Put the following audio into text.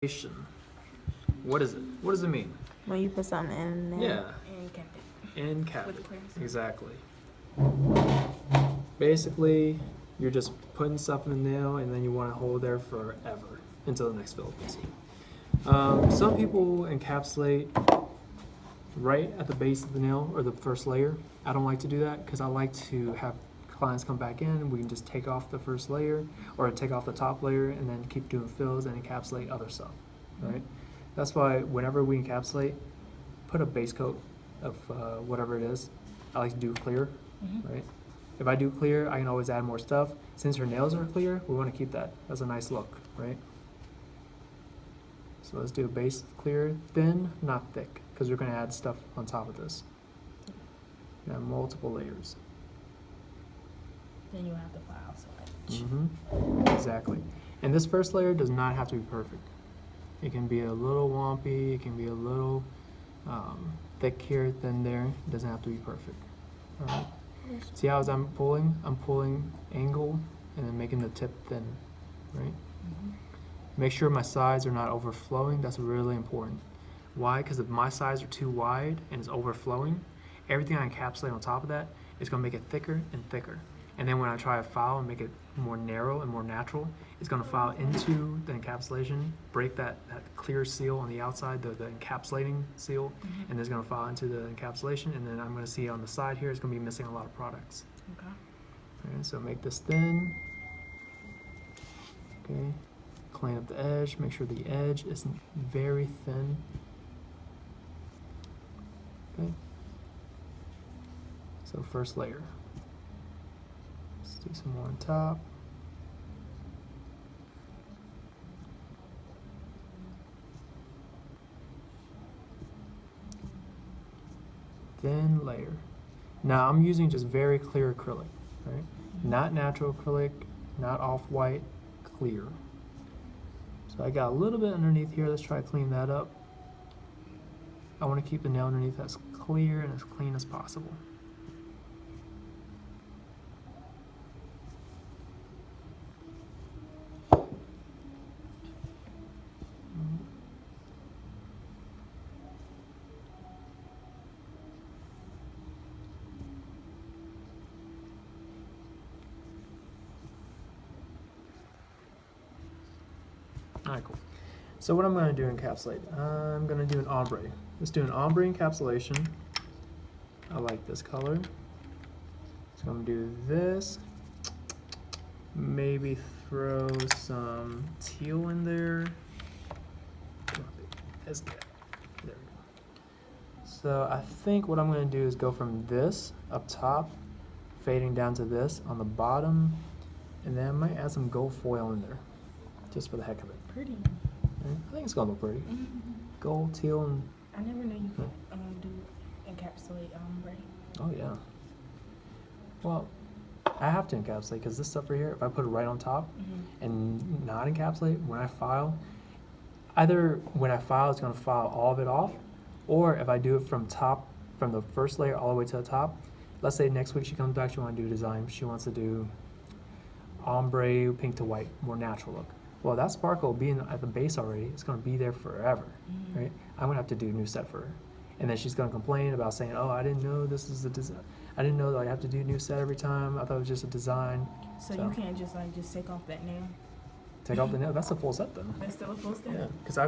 Encapsulation. What is it? What does it mean? When you put something in there. Yeah. And kept it. Encap With it. clearance. Exactly. Basically, you're just putting stuff in the nail and then you want to hold there forever until the next fill. Some people encapsulate right at the base of the nail or the first layer. I don't like to do that because I like to have clients come back in. We can just take off the first layer or take off the top layer and then keep doing fills and encapsulate other stuff, right? That's why whenever we encapsulate, put a base coat of whatever it is. I like to do clear, right? If I do clear, I can always add more stuff. Since her nails are clear, we want to keep that as a nice look, right? So let's do a base of clear, thin, not thick, because we're going to add stuff on top of this. You have multiple layers. Then you have the file swatch. Exactly. And this first layer does not have to be perfect. It can be a little wompy, it can be a little thick here, thin there. It doesn't have to be perfect. All right. See how as I'm pulling angle and then making the tip thin, right? Make sure my sides are not overflowing. That's really important. Why? Because if my sides are too wide and it's overflowing, everything I encapsulate on top of that is going to make it thicker and thicker. And then when I try to file and make it more narrow and more natural, it's going to file into the encapsulation, break that clear seal on the outside, the encapsulating seal, and it's going to file into the encapsulation, and then I'm going to see on the side here, it's going to be missing a lot of products. Okay. All right, so make this thin. Okay, clean up the edge, make sure the edge isn't very thin. Okay, so first layer. Let's do some more on top. Thin layer. Now I'm using just very clear acrylic, right? Not natural acrylic, not off-white, clear. So I got a little bit underneath here. Let's try to clean that up. I want to keep the nail underneath as clear and as clean as possible. Alright, cool. So what I'm going to do encapsulate, I'm going to do an ombre. Let's do an ombre encapsulation. I like this color. So I'm going to do this. Maybe throw some teal in there. There we go. So I think what I'm going to do is go from this up top, fading down to this on the bottom, and then I might add some gold foil in there, just for the heck of it. Pretty. I think it's gonna look pretty. Gold, teal, and I never knew you could do encapsulate ombre. oh yeah. Well, I have to encapsulate because this stuff right here, if I put it right on top and not encapsulate, when I file, either when I file, it's gonna file all of it off, or if I do it from the first layer all the way to the top. Let's say next week she comes back, she wants to do design, she wants to do ombre, pink to white, more natural look. Well, that sparkle being at the base already, it's going to be there forever, right? I'm going to have to do a new set for her. And then she's going to complain about saying, oh, I didn't know this is the design. I didn't know that I have to do a new set every time. I thought it was just a design. So you can't just take off that nail? Take off the nail. That's a full set, though. That's still a full step? Yeah, because I have to